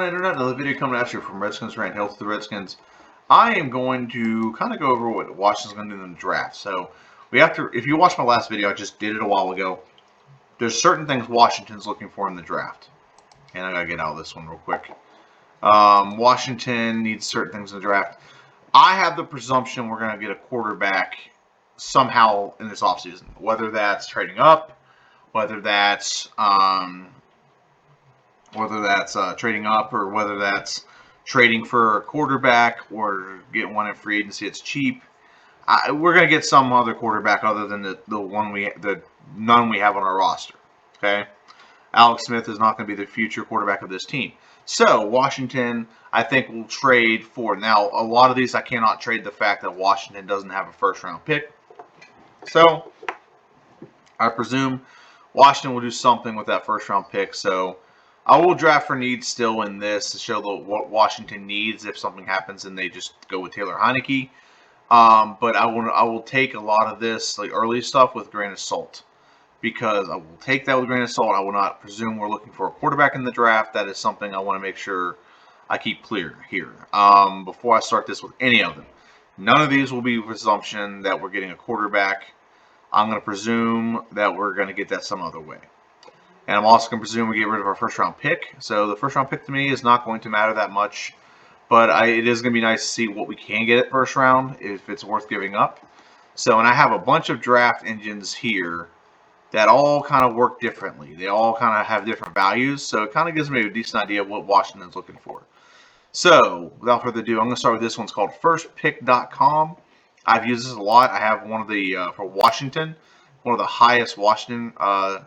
on, Internet? Another video coming at you from Redskins Rant. Hail to the Redskins. I am going to kind of go over what Washington's going to do in the draft. So we have to, if you watched my last video, I just did it a while ago. There's certain things Washington's looking for in the draft. And I got to get out of this one real quick. Washington needs certain things in the draft. I have the presumption we're going to get a quarterback somehow in this offseason. Whether that's trading up, whether that's trading up, or whether that's trading for a quarterback or getting one in free agency. It's cheap. We're going to get some other quarterback other than the none we have on our roster. Okay, Alex Smith is not going to be the future quarterback of this team. So Washington, I think, will trade for. Now, a lot of these I cannot trade the fact that Washington doesn't have a first-round pick. So I presume Washington will do something with that first-round pick. So I will draft for needs still in this to show what Washington needs if something happens and they just go with Taylor Heinicke. But I will take a lot of this like early stuff with a grain of salt, because I will take that with a grain of salt. I will not presume we're looking for a quarterback in the draft. That is something I want to make sure I keep clear here before I start this with any of them. None of these will be presumption that we're getting a quarterback. I'm going to presume that we're going to get that some other way. And I'm also going to presume we get rid of our first-round pick. So the first-round pick to me is not going to matter that much. But it is going to be nice to see what we can get at first round, if it's worth giving up. So, and I have a bunch of draft engines here that all kind of work differently. They all kind of have different values. So it kind of gives me a decent idea of what Washington's looking for. So, without further ado, I'm going to start with this one. It's called firstpick.com. I've used this a lot. I have one of the, for Washington, one of the highest Washington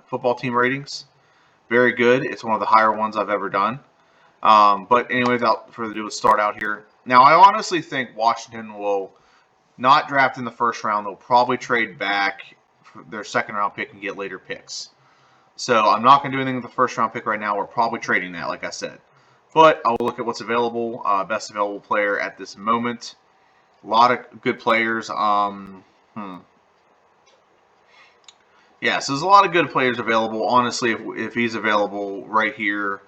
football team ratings. Very good. It's one of the higher ones I've ever done. But anyway, without further ado, let's start out here. Now, I honestly think Washington will not draft in the first round. They'll probably trade back for their second-round pick and get later picks. So I'm not going to do anything with the first-round pick right now. We're probably trading that, like I said. But I'll look at what's available, best available player at this moment. A lot of good players. Yeah, so there's a lot of good players available. Honestly, if he's available right here,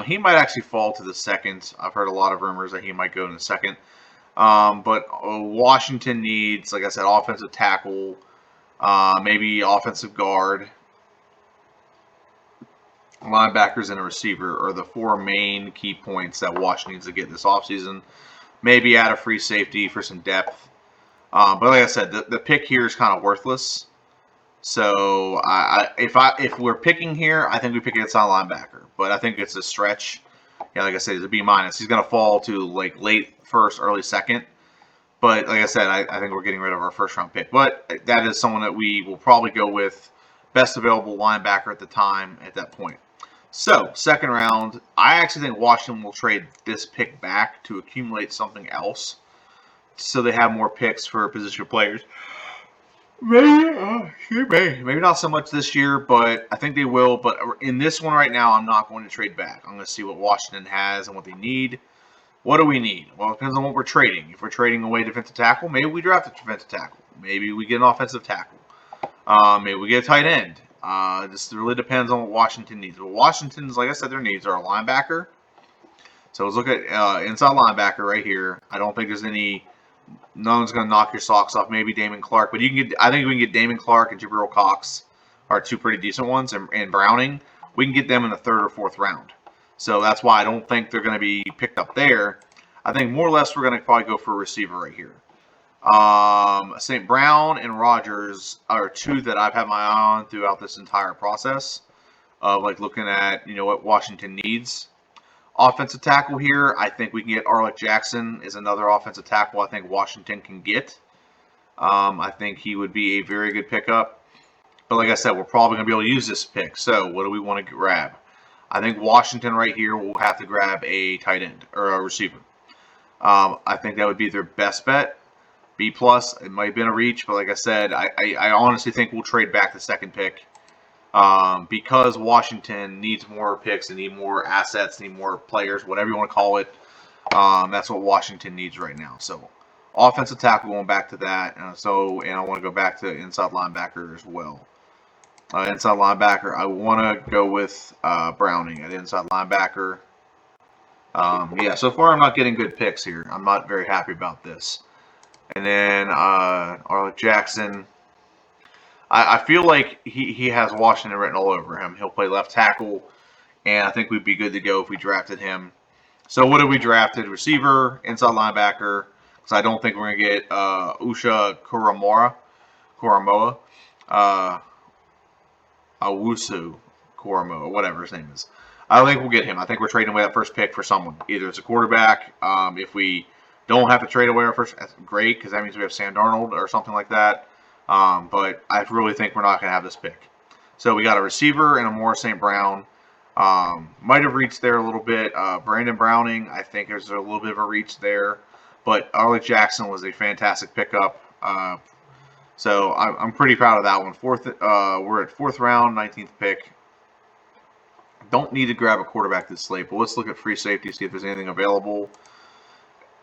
he might actually fall to the second. I've heard a lot of rumors that he might go in the second. But Washington needs, like I said, offensive tackle, maybe offensive guard, linebackers, and a receiver are the four main key points that Washington needs to get this offseason. Maybe add a free safety for some depth. But like I said, the pick here is kind of worthless. So if we're picking here, I think we pick an inside linebacker. But I think it's a stretch. Yeah, like I said, it's a B-. He's going to fall to like late first, early second. But like I said, I think we're getting rid of our first-round pick. But that is someone that we will probably go with best available linebacker at the time at that point. So, second round, I actually think Washington will trade this pick back to accumulate something else, so they have more picks for positional players. Maybe not so much this year, but I think they will. But in this one right now, I'm not going to trade back. I'm going to see what Washington has and what they need. What do we need? Well, it depends on what we're trading. If we're trading away defensive tackle, maybe we draft a defensive tackle. Maybe we get an offensive tackle. Maybe we get a tight end. This really depends on what Washington needs. But Washington's, like I said, their needs are a linebacker. So let's look at inside linebacker right here. I don't think there's any. No one's going to knock your socks off. Maybe Damon Clark, but you can get. I think we can get Damon Clark and Jabril Cox are two pretty decent ones, and Browning. We can get them in the third or fourth round. So that's why I don't think they're going to be picked up there. I think more or less we're going to probably go for a receiver right here. St. Brown and Rogers are two that I've had my eye on throughout this entire process of like looking at what Washington needs. Offensive tackle here, I think we can get Arlec Jackson is another offensive tackle I think Washington can get. I think he would be a very good pickup. But like I said, we're probably going to be able to use this pick. So what do we want to grab? I think Washington right here will have to grab a tight end or a receiver. I think that would be their best bet. B+, it might have been a reach, but like I said, I honestly think we'll trade back the second pick. Because Washington needs more picks, they need more assets, need more players, whatever you want to call it. That's what Washington needs right now. So, offensive tackle, going back to that. And I want to go back to inside linebacker as well. Inside linebacker, I want to go with Browning at inside linebacker. Yeah, so far I'm not getting good picks here. I'm not very happy about this. And then Arlett Jackson. I feel like he has Washington written all over him. He'll play left tackle, and I think we'd be good to go if we drafted him. So what have we drafted? Receiver, inside linebacker, because I don't think we're going to get Usha Kuramoa, uh, Awusu Kuramoa, whatever his name is. I don't think we'll get him. I think we're trading away that first pick for someone. Either it's a quarterback. If we don't have to trade away our first, that's great, because that means we have Sam Darnold or something like that. But I really think we're not going to have this pick. So we got a receiver and a Morris St. Brown. Might have reached there a little bit. Brandon Browning, I think there's a little bit of a reach there. But Arlett Jackson was a fantastic pickup. So I'm pretty proud of that one. We're at 4th round, 19th pick. Don't need to grab a quarterback this late, but let's look at free safety, see if there's anything available.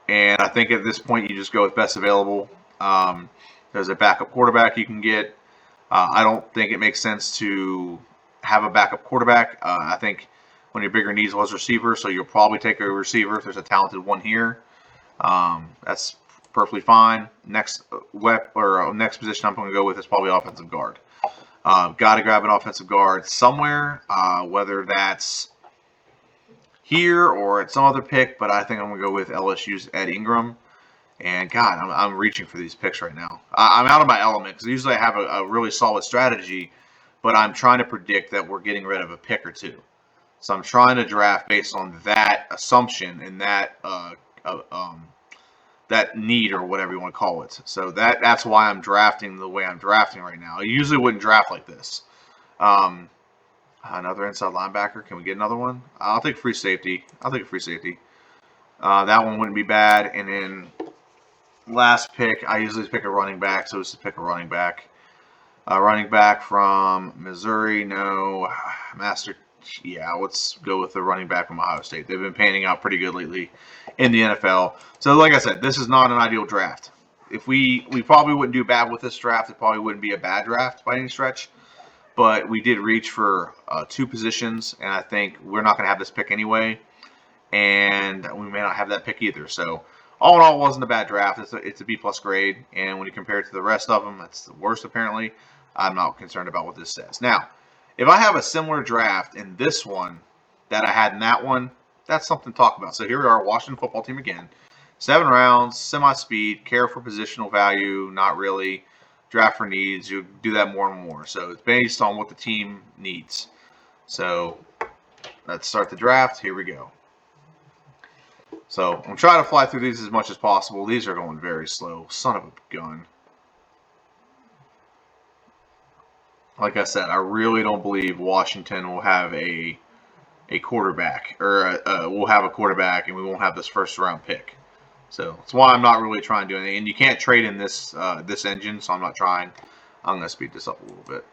And I think at this point you just go with best available. There's a backup quarterback you can get. I don't think it makes sense to have a backup quarterback. I think one of your bigger needs was receiver, so you'll probably take a receiver if there's a talented one here. That's perfectly fine. Next position I'm going to go with is probably offensive guard. Got to grab an offensive guard somewhere, whether that's here or at some other pick, but I think I'm going to go with LSU's Ed Ingram. And God, I'm reaching for these picks right now. I'm out of my element because usually I have a really solid strategy, but I'm trying to predict that we're getting rid of a pick or two. So I'm trying to draft based on that assumption and that need or whatever you want to call it. So that's why I'm drafting the way I'm drafting right now. I usually wouldn't draft like this. Another inside linebacker. Can we get another one? I'll take free safety. I'll take a free safety. That one wouldn't be bad. And then last pick, I usually pick a running back, so let's just pick a running back. Running back from Missouri, no. Let's go with the running back from Ohio State. They've been panning out pretty good lately in the NFL. So like I said, this is not an ideal draft. If we probably wouldn't do bad with this draft. It probably wouldn't be a bad draft by any stretch. But we did reach for 2 positions, and I think we're not going to have this pick anyway. And we may not have that pick either. So all in all, it wasn't a bad draft. It's a B+ grade, and when you compare it to the rest of them, it's the worst apparently. I'm not concerned about what this says. Now, if I have a similar draft in this one that I had in that one, that's something to talk about. So here we are, Washington football team again. 7 rounds, semi-speed, care for positional value, not really. Draft for needs, you do that more and more. So it's based on what the team needs. So let's start the draft. Here we go. So I'm trying to fly through these as much as possible. These are going very slow. Son of a gun. Like I said, I really don't believe Washington will have a quarterback, or we'll have a quarterback, and we won't have this first round pick. So that's why I'm not really trying to do anything. And you can't trade in this engine, so I'm not trying. I'm going to speed this up a little bit.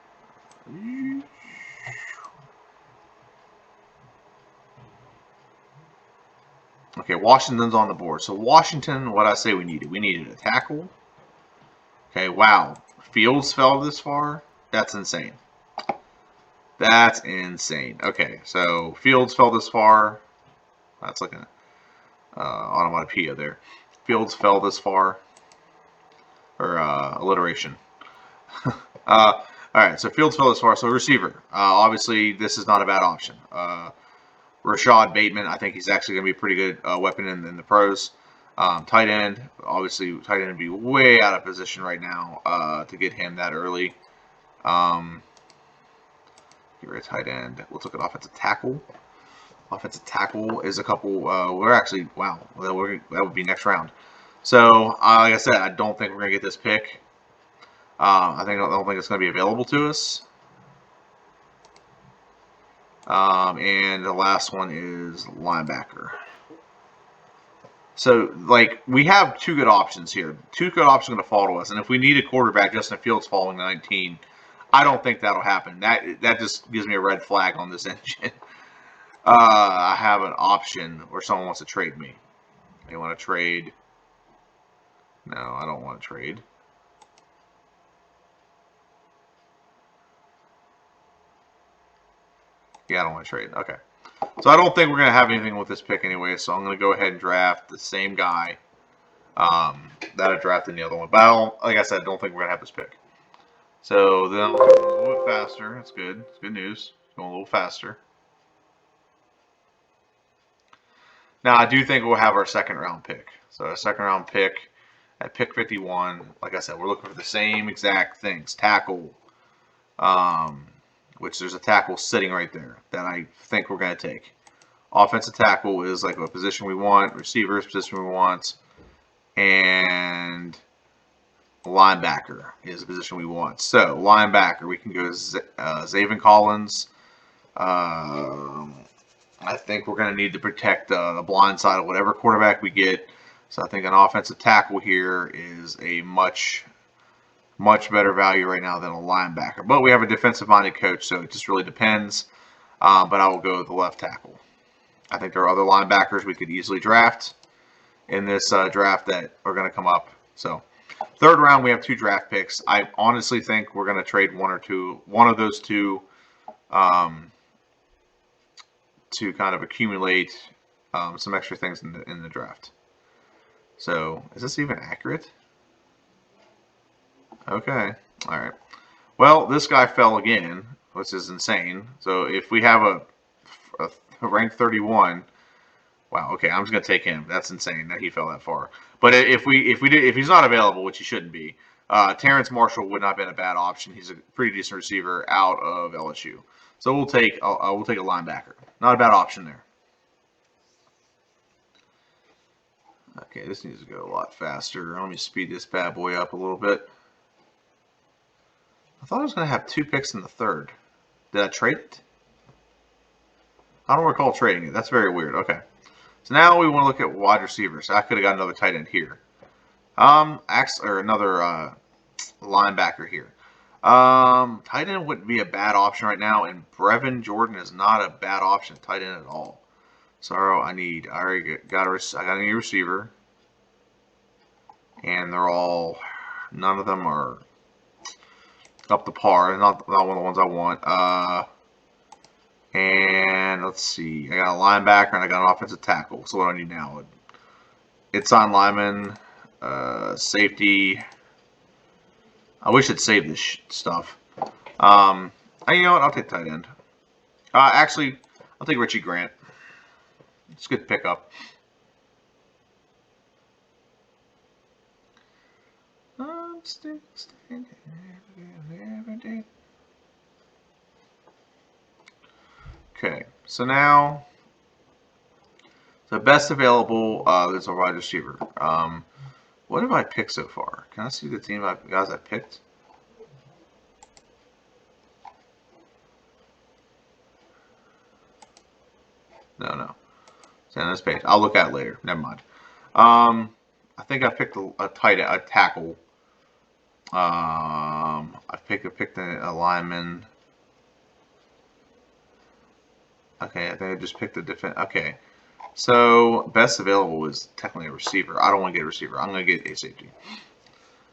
Okay, Washington's on the board. So Washington, what I say we needed? We needed a tackle. Okay, wow. Fields fell this far? That's insane. That's insane. Okay, so Fields fell this far. That's like an onomatopoeia there. Fields fell this far. Or alliteration. All right, so Fields fell this far. So receiver. Obviously, this is not a bad option. Rashad Bateman, I think he's actually going to be a pretty good weapon in the pros. Tight end, obviously, tight end would be way out of position right now to get him that early. Here a tight end. Let's look at offensive tackle. Offensive tackle is a couple. We're actually wow. That would be next round. So like I said, I don't think we're gonna get this pick. I don't think it's gonna be available to us. And the last one is linebacker. So, like, we have 2 good options here. 2 good options going to fall to us. And if we need a quarterback, Justin Fields falling to 19, I don't think that'll happen. That just gives me a red flag on this engine. I have an option where someone wants to trade me. They want to trade. No, I don't want to trade. Yeah, I don't want to trade. Okay. So I don't think we're going to have anything with this pick anyway, so I'm going to go ahead and draft the same guy that I drafted in the other one. But I don't, like I said, don't think we're going to have this pick. So then I'm going a little bit faster. That's good. It's good news. Going a little faster. Now I do think we'll have our second round pick. So a second round pick at pick 51. Like I said, we're looking for the same exact things. Tackle, which there's a tackle sitting right there that I think we're going to take. Offensive tackle is like a position we want. Receiver is a position we want. And linebacker is a position we want. So linebacker, we can go Zaven Collins. I think we're going to need to protect the blind side of whatever quarterback we get. So I think an offensive tackle here is a much better value right now than a linebacker. But we have a defensive-minded coach, so it just really depends. But I will go with the left tackle. I think there are other linebackers we could easily draft in this draft that are going to come up. So third round, we have 2 draft picks. I honestly think we're going to trade one of those two, to kind of accumulate some extra things in the draft. So is this even accurate? Okay. All right. Well, this guy fell again, which is insane. So if we have a rank 31, wow. Okay, I'm just gonna take him. That's insane that he fell that far. But if he's not available, which he shouldn't be, Terrence Marshall would not have been a bad option. He's a pretty decent receiver out of LSU. So we'll take a linebacker. Not a bad option there. Okay, this needs to go a lot faster. Let me speed this bad boy up a little bit. I thought I was going to have 2 picks in the third. Did I trade it? I don't recall trading it. That's very weird. Okay. So now we want to look at wide receivers. I could have got another tight end here. Or another linebacker here. Tight end wouldn't be a bad option right now, and Brevin Jordan is not a bad option at tight end at all. So I already got a new receiver, and none of them are up to par. Not one of the ones I want. And let's see, I got a linebacker and I got an offensive tackle. So what do I need now? It's on lineman, safety. I wish it'd save this stuff. You know what? I'll take tight end. Actually, I'll take Richie Grant. It's a good pickup. Okay, so now the best available is a wide receiver. What have I picked so far? Can I see the team guys I picked? No. It's on this page. I'll look at it later. Never mind. I think I picked a tackle. I picked a lineman. Okay, I think I just picked a defense. Okay, so best available is technically a receiver. I don't want to get a receiver. I'm going to get a safety.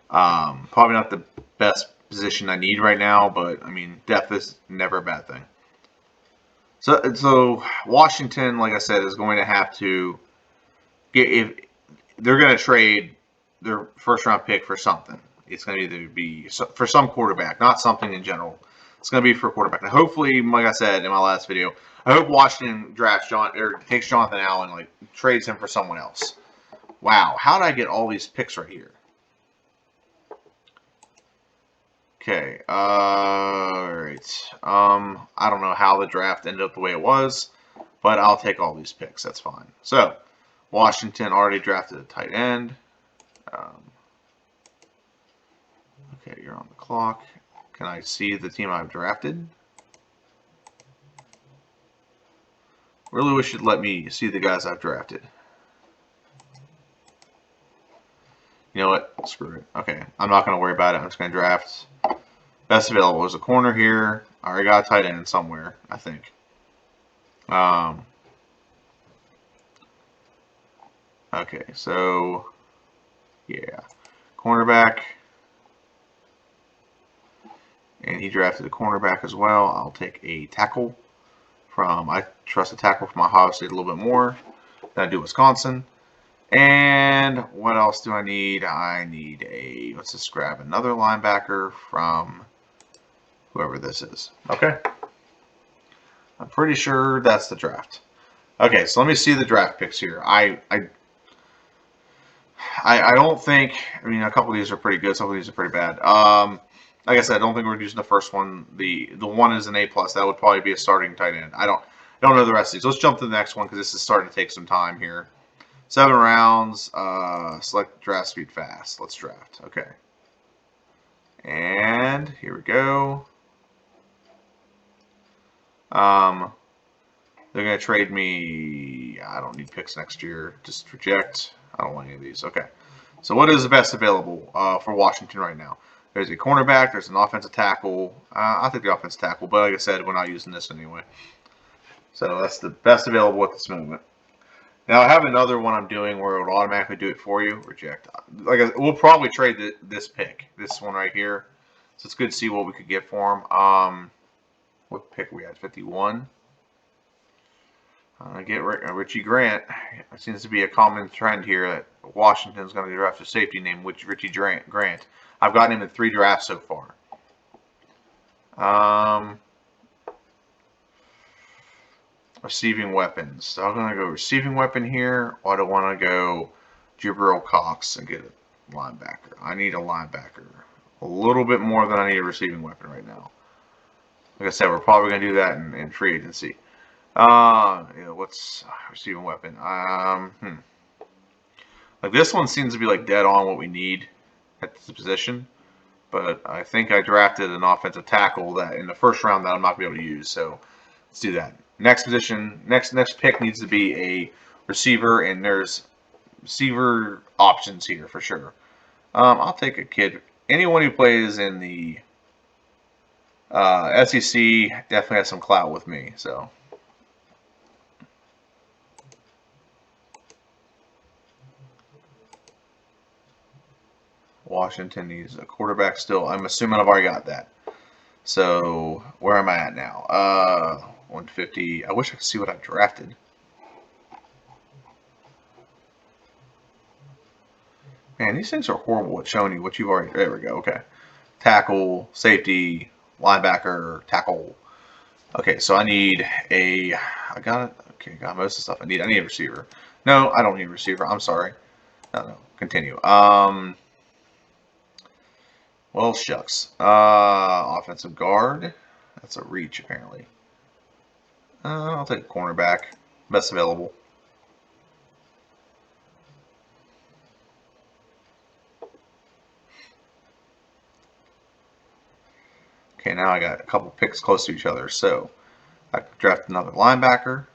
Probably not the best position I need right now, but I mean, depth is never a bad thing. So Washington, like I said, is going to have to if they're going to trade their first round pick for something. It's going to either be for some quarterback, not something in general. It's going to be for a quarterback. And hopefully, like I said in my last video, I hope Washington takes Jonathan Allen, like trades him for someone else. Wow, how did I get all these picks right here? Okay, all right. I don't know how the draft ended up the way it was, but I'll take all these picks. That's fine. So, Washington already drafted a tight end. Okay, you're on the clock. Can I see the team I've drafted? Really wish you'd let me see the guys I've drafted. You know what? Screw it. Okay, I'm not going to worry about it. I'm just going to draft. Best available is a corner here. I already got a tight end somewhere, I think. Okay, so yeah, cornerback. And he drafted a cornerback as well. I'll take a tackle I trust the tackle from Ohio State a little bit more than I do Wisconsin. And what else do I need? I need let's just grab another linebacker from whoever this is. Okay. I'm pretty sure that's the draft. Okay, so let me see the draft picks here. I don't think. I mean, a couple of these are pretty good. Some of these are pretty bad. Like I said, I don't think we're using the first one. The one is an A+. That would probably be a starting tight end. I don't know the rest of these. Let's jump to the next one because this is starting to take some time here. 7 rounds. Select draft speed fast. Let's draft. Okay. And here we go. They're going to trade me. I don't need picks next year. Just reject. I don't want any of these. Okay. So what is the best available for Washington right now? There's a cornerback. There's an offensive tackle. I think the offensive tackle, but like I said, we're not using this anyway. So that's the best available at this moment. Now I have another one I'm doing where it'll automatically do it for you. Reject. We'll probably trade this pick, this one right here. So it's good to see what we could get for him. What pick we had? 51. Get Richie Grant. It seems to be a common trend here that Washington's going to draft a safety named Richie Grant. I've gotten him in 3 drafts so far. Receiving weapons. So I'm going to go receiving weapon here, or I don't want to go Jabril Cox and get a linebacker. I need a linebacker. A little bit more than I need a receiving weapon right now. Like I said, we're probably going to do that in free agency. What's receiving weapon? Like this one seems to be like dead on what we need at the position, but I think I drafted an offensive tackle that in the first round that I'm not going to be able to use. So let's do that. Next position, next pick needs to be a receiver, and there's receiver options here for sure. I'll take a kid. Anyone who plays in the SEC definitely has some clout with me. So. Washington needs a quarterback still. I'm assuming I've already got that. So where am I at now? 150. I wish I could see what I drafted. Man, these things are horrible at showing you what you've already. There we go. Okay. Tackle, safety, linebacker, tackle. Okay, so I need a. I got it. Okay, got most of the stuff I need. I need a receiver. No, I don't need a receiver. I'm sorry. No. Continue. Well, shucks. Offensive guard. That's a reach, apparently. I'll take a cornerback. Best available. Okay, now I got a couple picks close to each other. So I could draft another linebacker.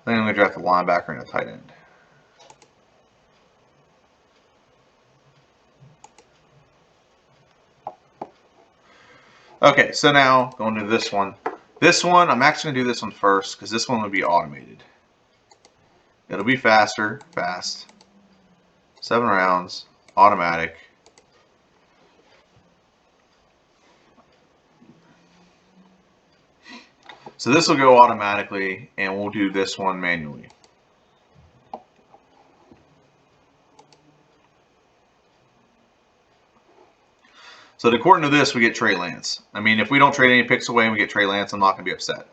Then I'm going to draft a linebacker and a tight end. Okay, so now going to this one. This one, I'm actually going to do this one first because this one will be automated. It'll be faster, fast. 7 rounds, automatic. So this will go automatically, and we'll do this one manually. So according to this, we get Trey Lance. I mean, if we don't trade any picks away and we get Trey Lance, I'm not going to be upset.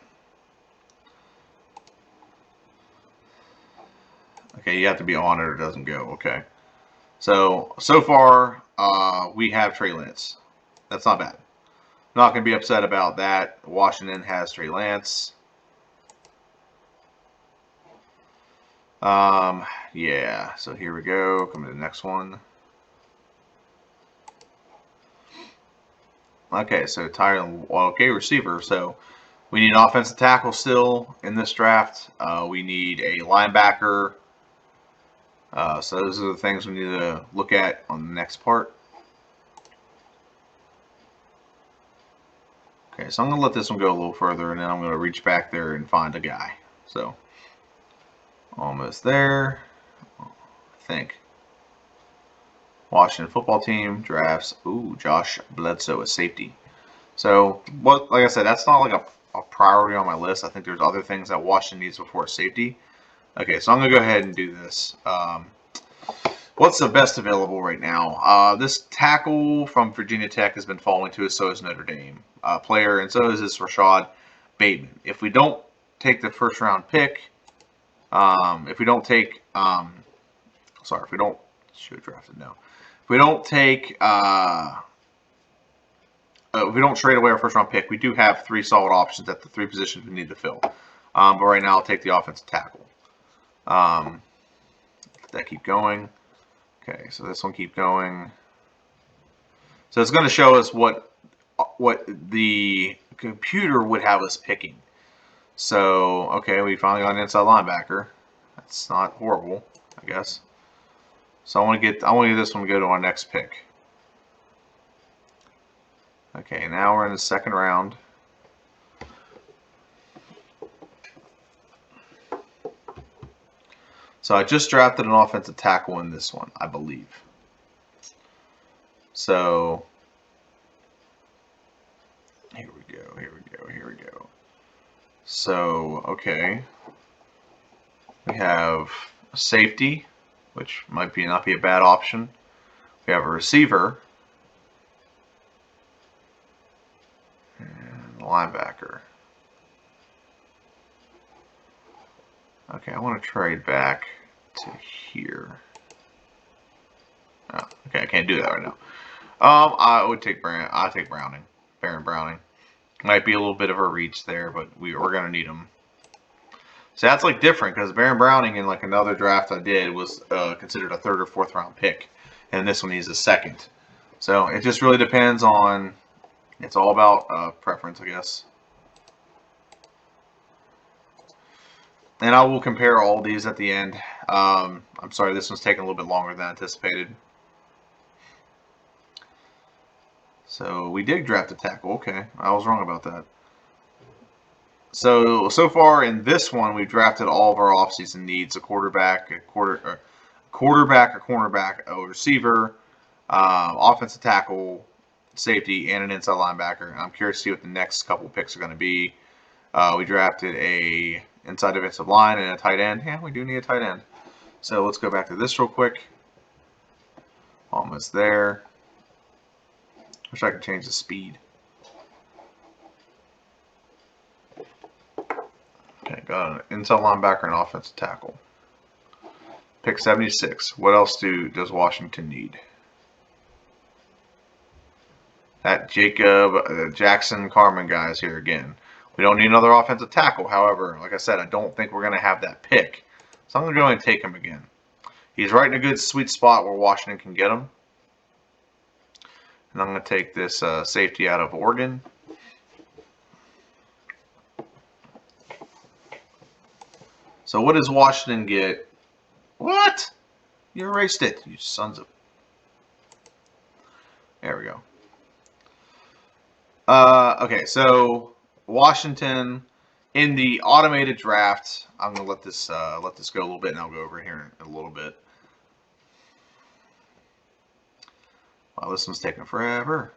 Okay, you have to be on it or it doesn't go. Okay. So far, we have Trey Lance. That's not bad. Not going to be upset about that. Washington has Trey Lance. Yeah, so here we go. Come to the next one. Okay, so Tyron, okay, receiver. So we need an offensive tackle still in this draft. We need a linebacker. So those are the things we need to look at on the next part. Okay, so I'm going to let this one go a little further, and then I'm going to reach back there and find a guy. So almost there, I think. Washington football team drafts. Ooh, Josh Bledsoe, a safety. So, like I said, that's not like a a priority on my list. I think there's other things that Washington needs before safety. Okay, so I'm going to go ahead and do this. What's the best available right now? This tackle from Virginia Tech has been falling to us, so is Notre Dame player, and so is this Rashad Bateman. If we don't take the first round pick, if we don't take, if we don't, should have drafted no. If we don't take, if we don't trade away our first round pick, we do have 3 solid options at the 3 positions we need to fill. But right now, I'll take the offensive tackle. Let that keep going. Okay, so this one keep going. So it's going to show us what the computer would have us picking. So, okay, we finally got an inside linebacker. That's not horrible, I guess. So I want to get this one to go to our next pick. Okay, now we're in the second round. So I just drafted an offensive tackle in this one, I believe. So here we go. So, okay. We have a safety, which might not be a bad option. We have a receiver. And a linebacker. Okay, I want to trade back to here. Oh, okay, I can't do that right now. I would take Browning. Baron Browning. Might be a little bit of a reach there, but we're going to need him. So that's like different because Baron Browning in like another draft I did was considered a 3rd or 4th round pick, and this one he's a 2nd. So it just really depends on. It's all about preference, I guess. And I will compare all these at the end. I'm sorry, this one's taking a little bit longer than anticipated. So we did draft a tackle. Okay, I was wrong about that. So far in this one, we've drafted all of our offseason needs: a quarterback, a cornerback, a receiver, offensive tackle, safety, and an inside linebacker. I'm curious to see what the next couple of picks are going to be. We drafted a inside defensive line and a tight end. Yeah, we do need a tight end. So let's go back to this real quick. Almost there. Wish I could change the speed. Okay, got an inside linebacker and offensive tackle. Pick 76. What else does Washington need? That Jacob Jackson Carman guy is here again. We don't need another offensive tackle. However, like I said, I don't think we're going to have that pick. So I'm going to go and take him again. He's right in a good sweet spot where Washington can get him. And I'm going to take this safety out of Oregon. So what does Washington get? What? You erased it, you sons of... There we go. Okay, so Washington in the automated draft. I'm gonna let this go a little bit, and I'll go over here in a little bit. Wow, this one's taking forever.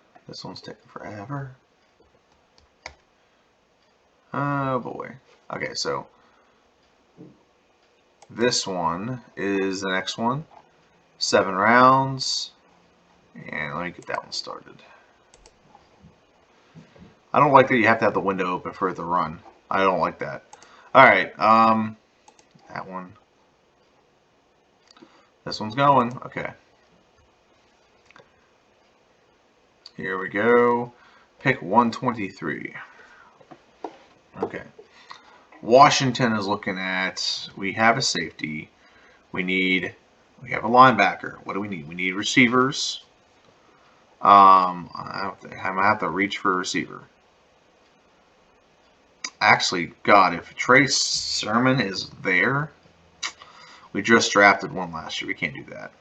Oh boy. Okay, so this one is the next one. 7 rounds. And let me get that one started. I don't like that you have to have the window open for it to run. I don't like that. Alright, that one. This one's going. Okay. Here we go. Pick 123. Okay. Washington is looking at, we have a safety. We have a linebacker. What do we need? We need receivers. I'm gonna have to reach for a receiver. Actually, God, if Trey Sermon is there, we just drafted one last year. We can't do that.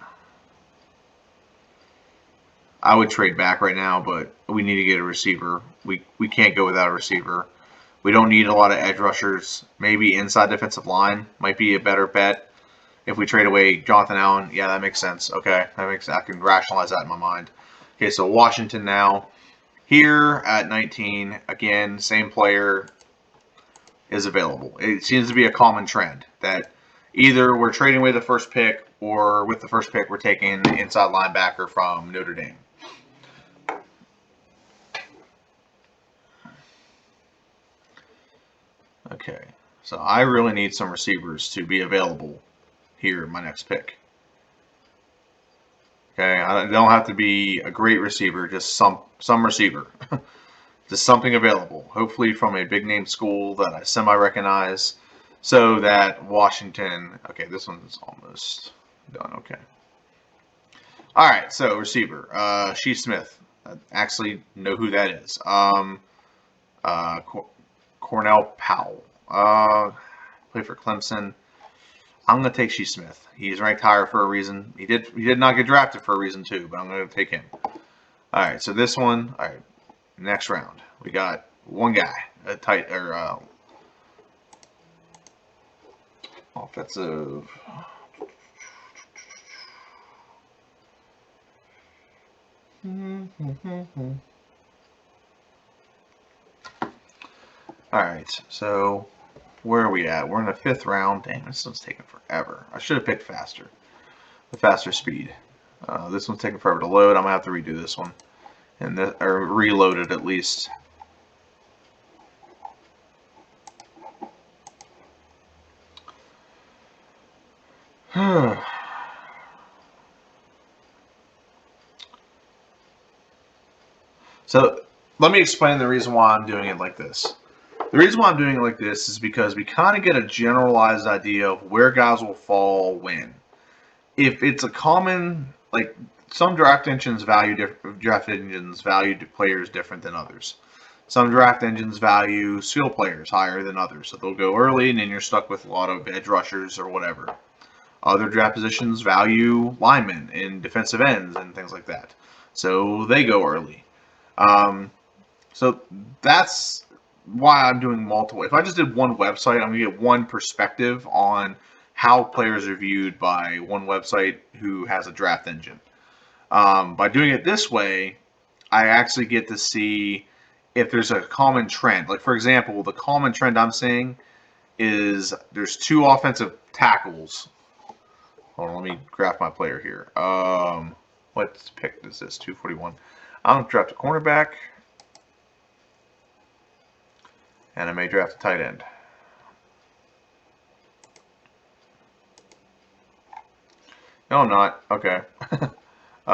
I would trade back right now, but we need to get a receiver. We can't go without a receiver. We don't need a lot of edge rushers. Maybe inside defensive line might be a better bet. If we trade away Jonathan Allen, yeah, that makes sense. Okay, I can rationalize that in my mind. Okay, so Washington now. Here at 19, again, same player. is available. It seems to be a common trend that either we're trading away the first pick, or with the first pick we're taking the inside linebacker from Notre Dame. Okay, so I really need some receivers to be available here in my next pick. Okay, I don't have to be a great receiver, just some receiver. Just something available, hopefully from a big name school that I semi-recognize, so that Washington, okay, this one's almost done, okay. All right, so receiver, Sheed Smith, I actually know who that is. Cornell Powell, played for Clemson. I'm going to take Sheed Smith. He's ranked higher for a reason. He did not get drafted for a reason too, but I'm going to take him. All right, so this one, all right. Next round, we got one guy, a tight or offensive. All right, so where are we at? We're in the 5th round. Dang, this one's taking forever. I should have picked faster, the faster speed. This one's taking forever to load. I'm gonna have to redo this one, and or reload it at least. So let me explain the reason why I'm doing it like this. The reason why I'm doing it like this is because we kind of get a generalized idea of where guys will fall when. If it's a common, like some draft engines value players different than others. Some draft engines value skill players higher than others, so they'll go early, and then you're stuck with a lot of edge rushers or whatever. Other draft positions value linemen and defensive ends and things like that, so they go early. So that's why I'm doing multiple. If I just did one website, I'm gonna get one perspective on how players are viewed by one website who has a draft engine. By doing it this way, I actually get to see if there's a common trend. Like, for example, the common trend I'm seeing is there's 2 offensive tackles. Hold on, let me graph my player here. What pick is this? 241. I'm going to draft a cornerback, and I may draft a tight end. No, I'm not. Okay. Do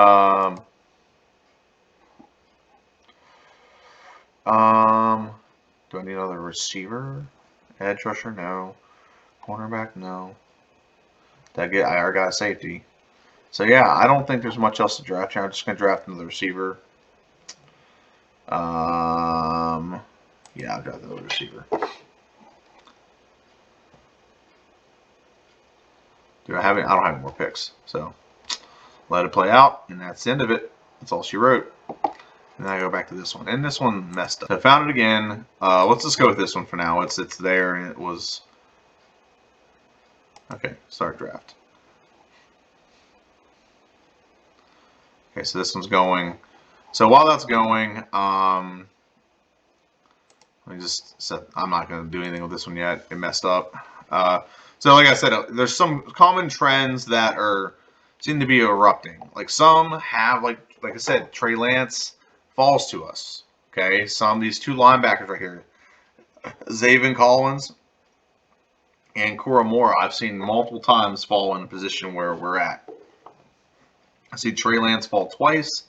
I need another receiver? Edge rusher? No. Cornerback? No. Did I already got a safety. So yeah, I don't think there's much else to draft here. I'm just gonna draft another receiver. Yeah, I'll draft another receiver. I don't have any more picks, so let it play out, and that's the end of it. That's all she wrote. And then I go back to this one, and this one messed up. So I found it again. Let's just go with this one for now. It's there, and it was okay. Start draft. Okay, so this one's going. So while that's going, let me just set. I'm not going to do anything with this one yet. It messed up. So like I said, there's some common trends that seem to be erupting. Like some have, like I said, Trey Lance falls to us. Okay, these 2 linebackers right here, Zaven Collins and Koramoah, I've seen multiple times fall in a position where we're at. I see Trey Lance fall twice.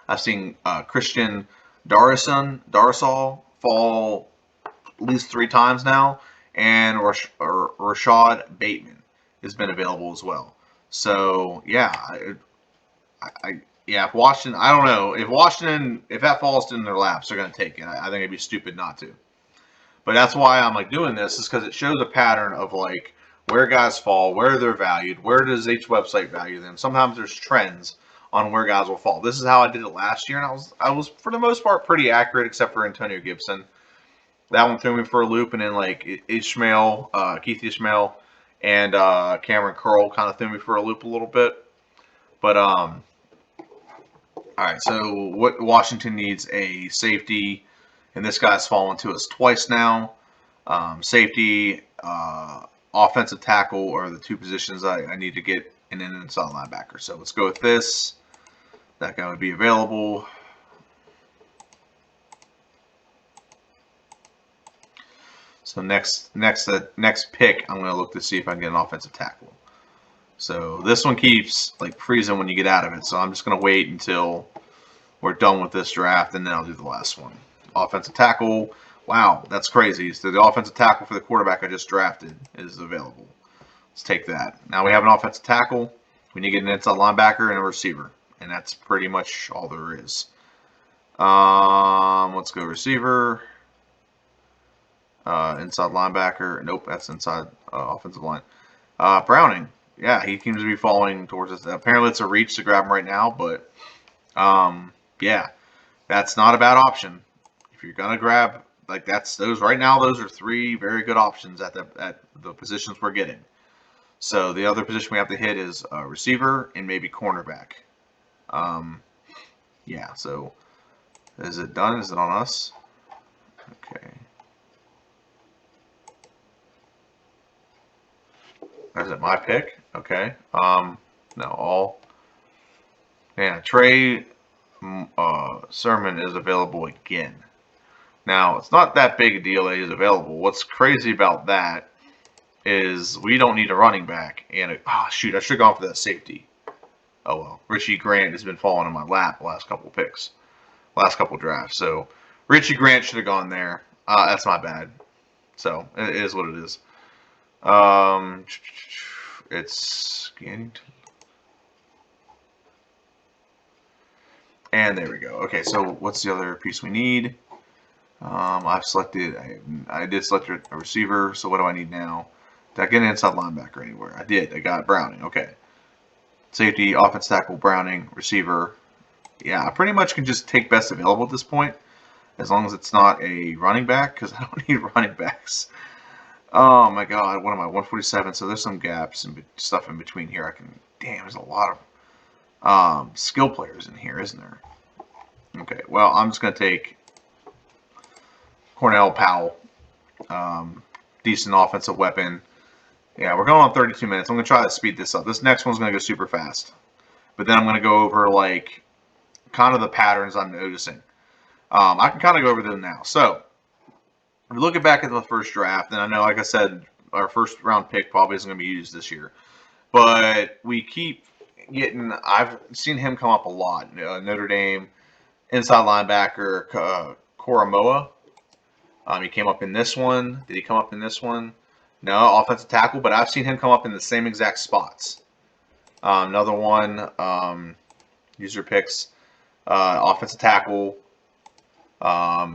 I've seen Christian Darrisaw fall at least 3 times now, and Rashad Bateman has been available as well. So yeah, if Washington, I don't know if that falls in their laps, they're going to take it. I think it'd be stupid not to. But that's why I'm doing this, is because it shows a pattern of where guys fall, where they're valued, where does each website value them. Sometimes there's trends on where guys will fall. This is how I did it last year, and I was for the most part pretty accurate, except for Antonio Gibson. That one threw me for a loop, and then Keith Ishmael, and Cameron Curl kind of threw me for a loop a little bit. But all right. So what Washington needs a safety, and this guy's fallen to us twice now. Safety, offensive tackle are the two positions I need to get in an inside linebacker. So let's go with this. That guy would be available. So next pick, I'm going to look to see if I can get an offensive tackle. So this one keeps like freezing when you get out of it. So I'm just going to wait until we're done with this draft, and then I'll do the last one. Offensive tackle. Wow, that's crazy. So the offensive tackle for the quarterback I just drafted is available. Let's take that. Now we have an offensive tackle. We need to get an inside linebacker and a receiver. And that's pretty much all there is. Let's go receiver. Inside linebacker. Nope, that's inside offensive line. Browning. Yeah, he seems to be falling towards us. Apparently it's a reach to grab him right now, but yeah, that's not a bad option. If you're gonna grab like those right now, those are three very good options at the positions we're getting. So the other position we have to hit is receiver and maybe cornerback. Yeah. So is it done? Is it on us? Okay. Is it my pick? Okay. No, all. Yeah, Trey Sermon is available again. Now, it's not that big a deal that he's available. What's crazy about that is we don't need a running back. And shoot, I should have gone for that safety. Oh well, Richie Grant has been falling in my lap the last couple picks, last couple drafts. So Richie Grant should have gone there. That's my bad. So it is what it is. It's getting to... And there we go. Okay, so what's the other piece we need? I've selected, I did select a receiver, so what do I need now? Did I get an inside linebacker anywhere? I did. I got Browning. Okay. Safety, offense tackle, Browning, receiver. Yeah, I pretty much can just take best available at this point, as long as it's not a running back, because I don't need running backs. Oh my god, what am I, 147? So there's some gaps and stuff in between here. Damn, there's a lot of skill players in here, isn't there? Okay, well, I'm just going to take Cornell Powell. Decent offensive weapon. Yeah, we're going on 32 minutes. I'm going to try to speed this up. This next one's going to go super fast. But then I'm going to go over, like, kind of the patterns I'm noticing. I can kind of go over them now. So, if we're looking back at the first draft, and I know, like I said, our first round pick probably isn't going to be used this year. But we keep getting, I've seen him come up a lot. Notre Dame, inside linebacker, Koromoa. He came up in this one. Did he come up in this one? No, offensive tackle, but I've seen him come up in the same exact spots. Another one, user picks, offensive tackle.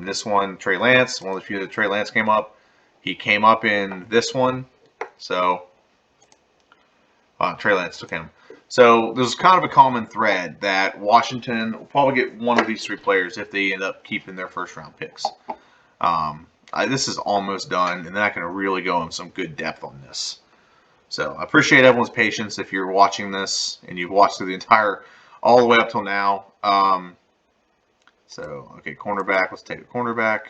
This one, Trey Lance, one of the few that Trey Lance came up. He came up in this one. So, Trey Lance took him. So, there's kind of a common thread that Washington will probably get one of these three players if they end up keeping their first round picks. This is almost done, and then I can really go in some good depth on this. So I appreciate everyone's patience if you're watching this and you've watched through the entire, all the way up till now. Okay, cornerback. Let's take a cornerback.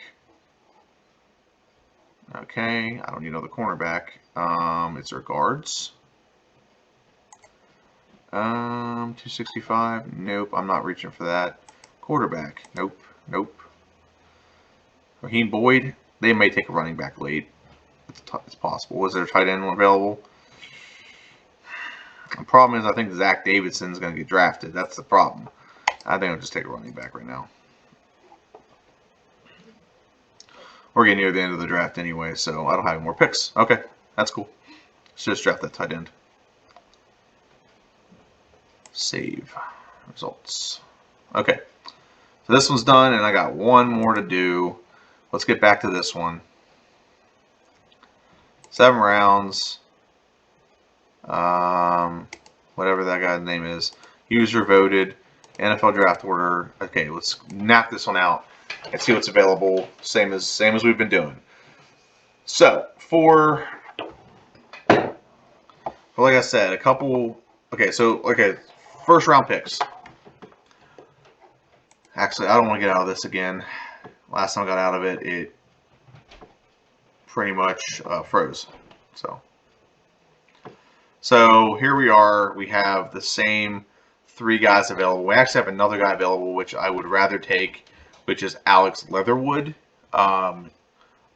Okay, I don't need another cornerback. It's our guards. 265. Nope, I'm not reaching for that. Quarterback. Nope. Raheem Boyd. They may take a running back late. It's possible. Was there a tight end available? The problem is I think Zach Davidson's going to get drafted. That's the problem. I think I'll just take a running back right now. We're getting near the end of the draft anyway, so I don't have any more picks. Okay, that's cool. Let's just draft that tight end. Save. Results. Okay. So this one's done, and I got one more to do. Let's get back to this one. 7 rounds. Whatever that guy's name is. User voted. NFL draft order. Okay, let's knock this one out and see what's available. Same as we've been doing. So like I said, a couple. Okay, first round picks. Actually, I don't want to get out of this again. Last time I got out of it, it pretty much froze. So here we are. We have the same 3 guys available. We actually have another guy available, which I would rather take, which is Alex Leatherwood,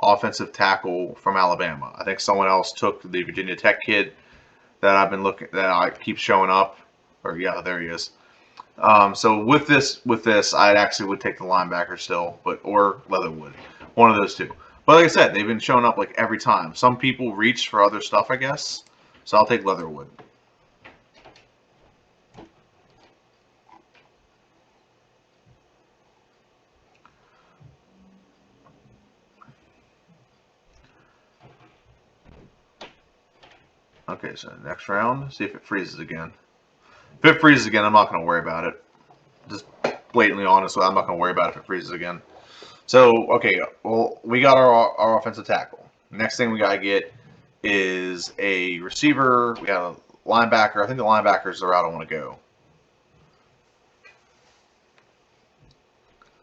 offensive tackle from Alabama. I think someone else took the Virginia Tech kid that I've been looking, that I keep showing up. Or yeah, there he is. So with this, I actually would take the linebacker still, or Leatherwood, one of those two. But like I said, they've been showing up like every time. Some people reach for other stuff, I guess. So I'll take Leatherwood. Okay, so next round, see if it freezes again. If it freezes again, I'm not going to worry about it. Just blatantly honest, I'm not going to worry about it if it freezes again. So, okay, well, we got our offensive tackle. Next thing we got to get is a receiver. We got a linebacker. I think the linebacker is the route I want to go.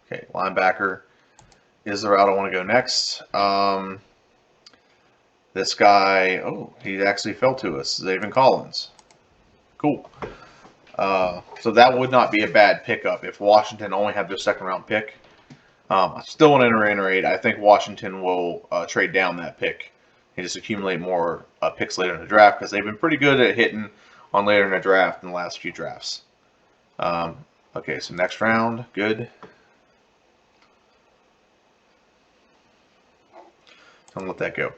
Okay, linebacker is the route I want to go next. This guy, oh, he actually fell to us. Zaven Collins. Cool. So that would not be a bad pickup if Washington only had their second round pick. I still want to reiterate, I think Washington will trade down that pick and just accumulate more picks later in the draft because they've been pretty good at hitting on later in the draft in the last few drafts. Okay, so next round, good. Don't let that go.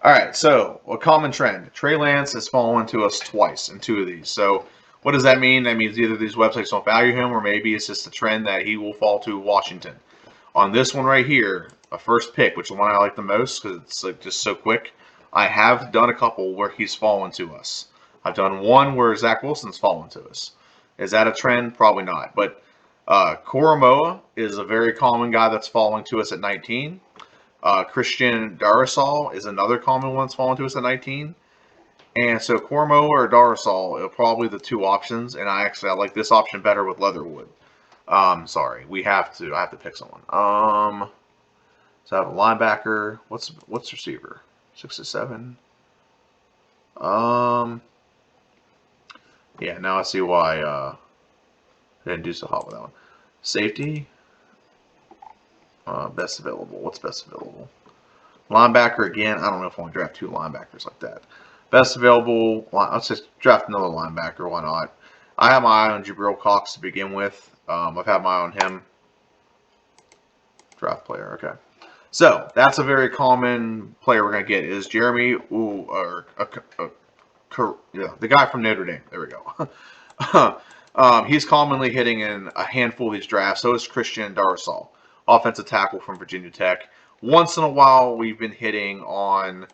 All right, so a common trend. Trey Lance has fallen to us twice in 2 of these. So what does that mean? That means either these websites don't value him or maybe it's just a trend that he will fall to Washington. On this one right here, a first pick, which is the one I like the most because it's like just so quick, I have done a couple where he's fallen to us. I've done one where Zach Wilson's fallen to us. Is that a trend? Probably not. But Koromoa is a very common guy that's falling to us at 19. Christian Darrisaw is another common one that's fallen to us at 19. And so Koromoa or Darrisaw are probably the 2 options. And I like this option better with Leatherwood. Sorry, I have to pick someone. So I have a linebacker. What's receiver? 6 to 7. Yeah, now I see why I didn't do so hot with that one. Safety. Best available. What's best available? Linebacker again. I don't know if I want to draft 2 linebackers like that. Best available. Let's just draft another linebacker. Why not? I have my eye on Jabril Cox to begin with. I've had my eye on him. Draft player. Okay. So that's a very common player we're gonna get is Jeremy. The guy from Notre Dame. There we go. He's commonly hitting in a handful of these drafts. So is Christian Darrisaw, offensive tackle from Virginia Tech. Once in a while, we've been hitting on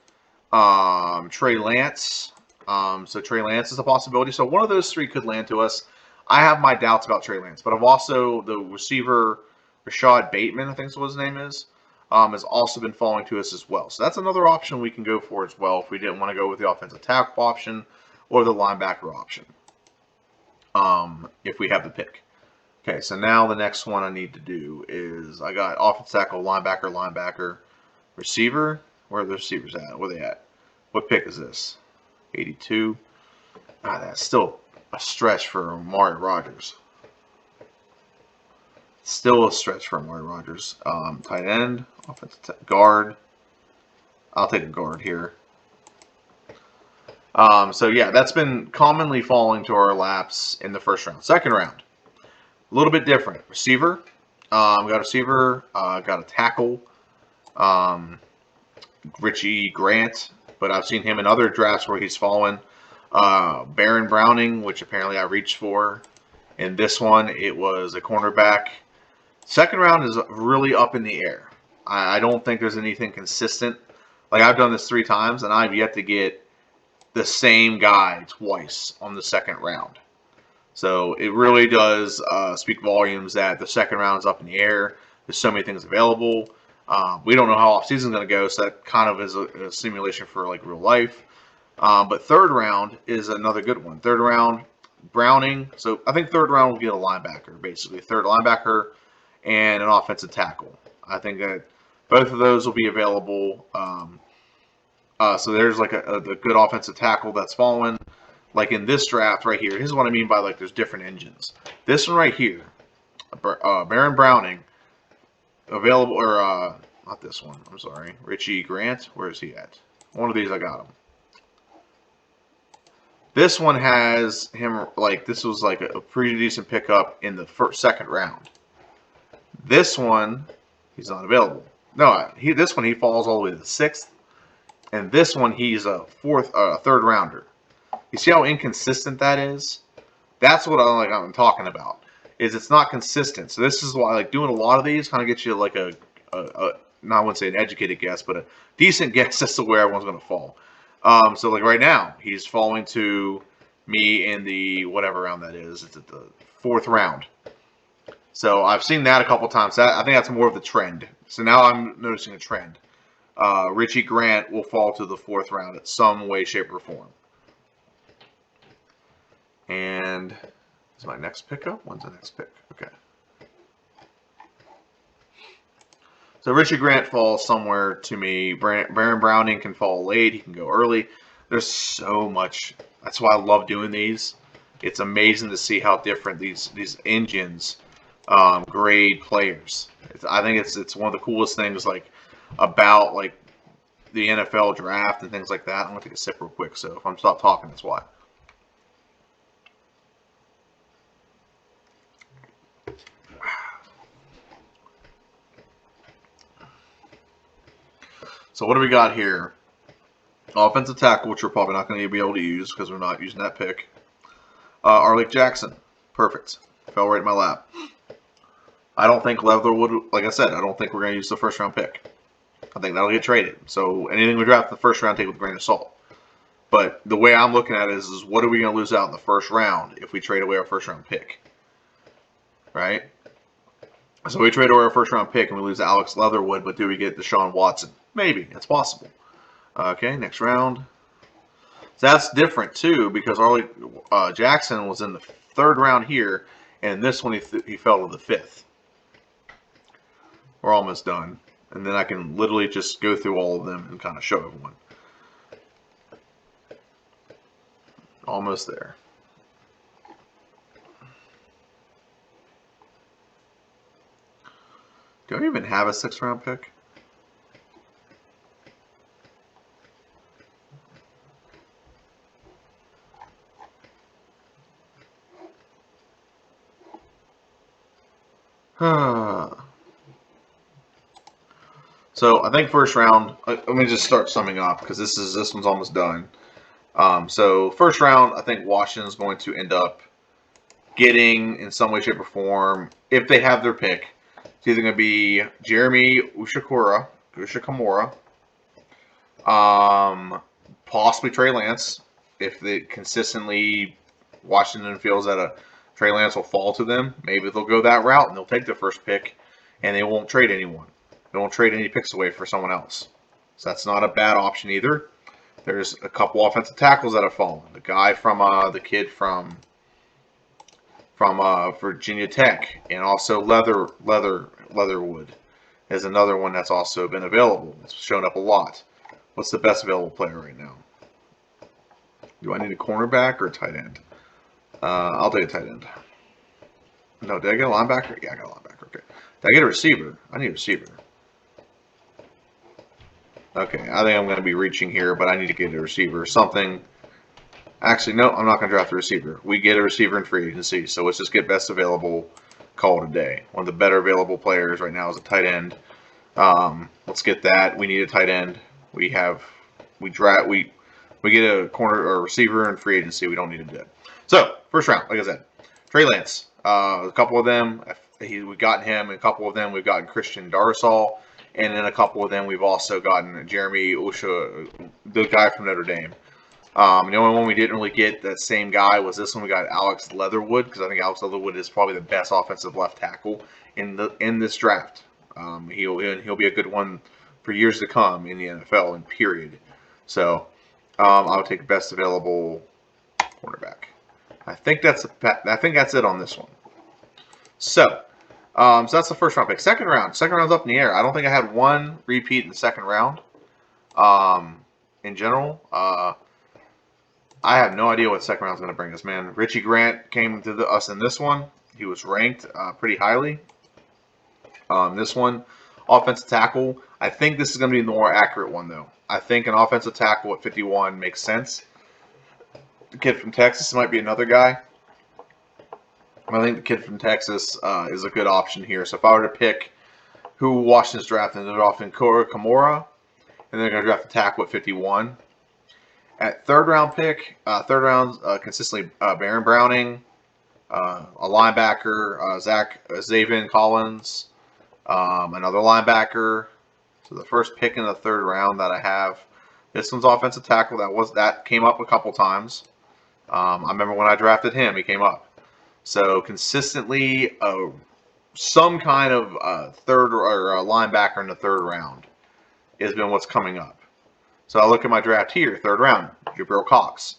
Trey Lance. So Trey Lance is a possibility. So one of those 3 could land to us. I have my doubts about Trey Lance, but I've also the receiver Rashad Bateman, I think is what his name is, has also been falling to us as well. So that's another option we can go for as well if we didn't want to go with the offensive tackle option or the linebacker option. If we have the pick. Okay, so now the next one I need to do is I got offensive tackle, linebacker, receiver. Where are the receivers at? Where are they at? What pick is this? 82. That's still a stretch for Amari Rodgers. Still a stretch for Amari Rodgers. Tight end, offensive guard. I'll take a guard here. So yeah, that's been commonly falling to our laps in the first round. Second round, a little bit different. Receiver. Got a receiver. Got a tackle. Richie Grant, but I've seen him in other drafts where he's fallen. Baron Browning, which apparently I reached for. In this one, it was a cornerback. Second round is really up in the air. I don't think there's anything consistent. Like I've done this 3 times, and I've yet to get the same guy twice on the second round. So it really does speak volumes that the second round is up in the air. There's so many things available. We don't know how off season is going to go, so that kind of is a simulation for like real life. But third round is another good one. Third round, Browning. So I think third round will get a linebacker, basically. Third linebacker and an offensive tackle. I think that both of those will be available. So there's like the good offensive tackle that's fallen. Like in this draft right here, here's what I mean by like there's different engines. This one right here, Baron Browning, available, or not this one, I'm sorry, Richie Grant, where is he at? One of these I got him. This one has him, like, this was like a pretty decent pickup in the second round. This one, he's not available. No, this one he falls all the way to the 6th. And this one he's a third rounder. You see how inconsistent that is? That's what I'm talking about. Is it's not consistent. So this is why like doing a lot of these kind of gets you like not I wouldn't say an educated guess, but a decent guess as to where everyone's going to fall. So like right now, he's falling to me in the whatever round that is. It's at the 4th round. So I've seen that a couple times. I think that's more of the trend. So now I'm noticing a trend. Richie Grant will fall to the 4th round in some way, shape, or form. And is my next pickup? When's the next pick? Okay. So Richie Grant falls somewhere to me. Baron Browning can fall late. He can go early. There's so much. That's why I love doing these. It's amazing to see how different these engines grade players. I think it's one of the coolest things like about like the NFL draft and things like that. I'm gonna take a sip real quick. So if I'm stop talking, that's why. So what do we got here? Offensive tackle, which we're probably not going to be able to use because we're not using that pick. Arlek Jackson. Perfect. Fell right in my lap. I don't think Leatherwood, like I said, I don't think we're going to use the first round pick. I think that'll get traded. So anything we draft in the first round, take with a grain of salt. But the way I'm looking at it is what are we going to lose out in the first round if we trade away our first round pick? Right? So we trade away our first round pick and we lose Alex Leatherwood, but do we get Deshaun Watson? Maybe. It's possible. Okay, next round. So that's different too because Arlek Jackson was in the 3rd round here, and this one he fell to the 5th. We're almost done. And then I can literally just go through all of them and kind of show everyone. Almost there. Do I even have a 6th round pick? So I think first round. Let me just start summing up because this one's almost done. So first round, I think Washington's going to end up getting in some way, shape, or form if they have their pick. It's either going to be Jeremy Ushikamura, possibly Trey Lance if they consistently Washington feels that Trey Lance will fall to them. Maybe they'll go that route and they'll take their first pick and they won't trade anyone. They won't trade any picks away for someone else. So that's not a bad option either. There's a couple offensive tackles that have fallen. The guy from the kid from Virginia Tech, and also Leatherwood is another one that's also been available. It's shown up a lot. What's the best available player right now? Do I need a cornerback or a tight end? I'll take a tight end. No, did I get a linebacker? Yeah, I got a linebacker. Okay. Did I get a receiver? I need a receiver. Okay, I think I'm going to be reaching here, but I need to get a receiver. Something. Actually, no, I'm not going to draft a receiver. We get a receiver in free agency, so let's just get best available, call it a day. One of the better available players right now is a tight end. Let's get that. We need a tight end. We get a corner or a receiver in free agency. We don't need a dead. So, first round, like I said, Trey Lance. A couple of them, we got him. A couple of them, we've gotten Christian Darrisaw. And then a couple of them, we've also gotten Jeremy Osha, the guy from Notre Dame. The only one we didn't really get that same guy was this one. We got Alex Leatherwood because I think Alex Leatherwood is probably the best offensive left tackle in this draft. He'll be a good one for years to come in the NFL and period. So I'll take best available cornerback. I think that's it on this one. So that's the first round pick. Second round's up in the air. I don't think I had one repeat in the second round. in general. I have no idea what second round is going to bring us, man. Richie Grant came to us in this one. He was ranked pretty highly. This one, offensive tackle. I think this is going to be the more accurate one, though. I think an offensive tackle at 51 makes sense. The kid from Texas might be another guy. I think the kid from Texas is a good option here. So if I were to pick who Washington's drafting, they're often Kora Kamara, and they're going to draft a tackle at 51. At third round pick, consistently Baron Browning, a linebacker, Zaven Collins, another linebacker. So the first pick in the third round that I have, this one's offensive tackle. That came up a couple times. I remember when I drafted him, he came up. So consistently, some kind of third or linebacker in the third round has been what's coming up. So I look at my draft here, third round, Jabril Cox.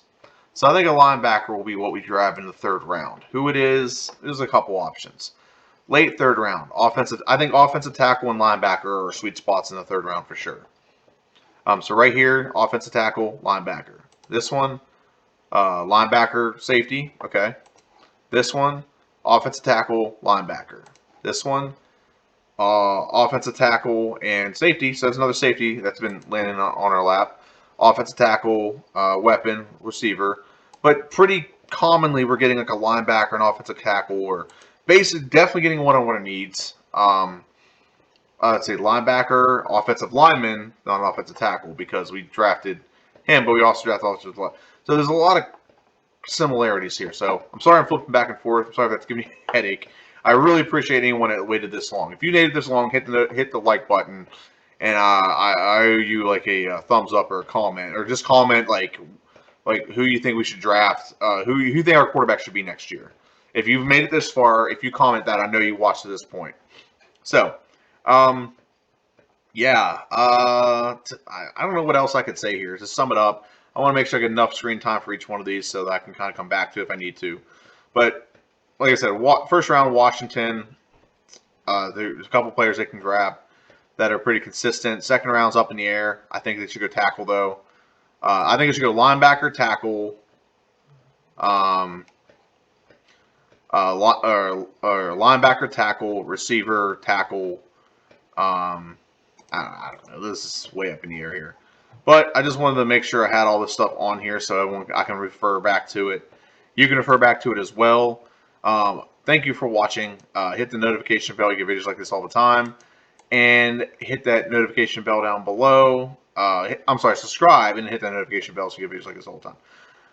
So I think a linebacker will be what we draft in the third round. Who it is, there's a couple options. Late third round, I think offensive tackle and linebacker are sweet spots in the third round for sure. So right here, offensive tackle, linebacker. This one, linebacker, safety, okay. This one, offensive tackle, linebacker. This one, offensive tackle and safety. So that's another safety that's been landing on our lap. Offensive tackle, weapon, receiver. But pretty commonly, we're getting like a linebacker, an offensive tackle, or basically definitely getting one-on-one needs. Let's say linebacker, offensive lineman, not an offensive tackle, because we drafted him, but we also drafted offensive line. So there's a lot of similarities here. So I'm sorry I'm flipping back and forth. I'm sorry if that's giving me a headache. I really appreciate anyone that waited this long. If you waited this long, hit the like button, and I owe you like a thumbs up or a comment, or just comment like who you think we should draft, who you think our quarterback should be next year. If you've made it this far, if you comment that, I know you watched to this point. So, yeah, I don't know what else I could say here. To sum it up, I want to make sure I get enough screen time for each one of these so that I can kind of come back to it if I need to. But like I said, first round Washington, there's a couple players they can grab that are pretty consistent. Second round's up in the air. I think they should go tackle, though. I think it should go linebacker, tackle, or linebacker, tackle, receiver, tackle. I don't know. This is way up in the air here. But I just wanted to make sure I had all this stuff on here so I can refer back to it. You can refer back to it as well. Thank you for watching. Hit the notification bell. You get videos like this all the time. And hit that notification bell down below. Subscribe and hit that notification bell so you get videos like this all the time.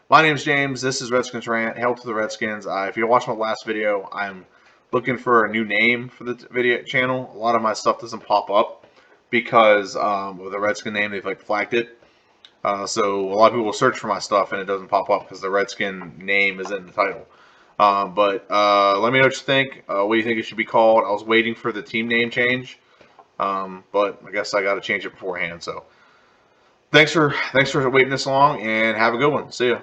My name's James. This is Redskins Rant. Hail to the Redskins. If you're watching my last video, I'm looking for a new name for the video channel. A lot of my stuff doesn't pop up because with the Redskin name, they've like flagged it. So a lot of people will search for my stuff and it doesn't pop up because the Redskin name is in the title. But let me know what you think. What do you think it should be called? I was waiting for the team name change, but I guess I got to change it beforehand. So thanks for waiting this long, and have a good one. See ya.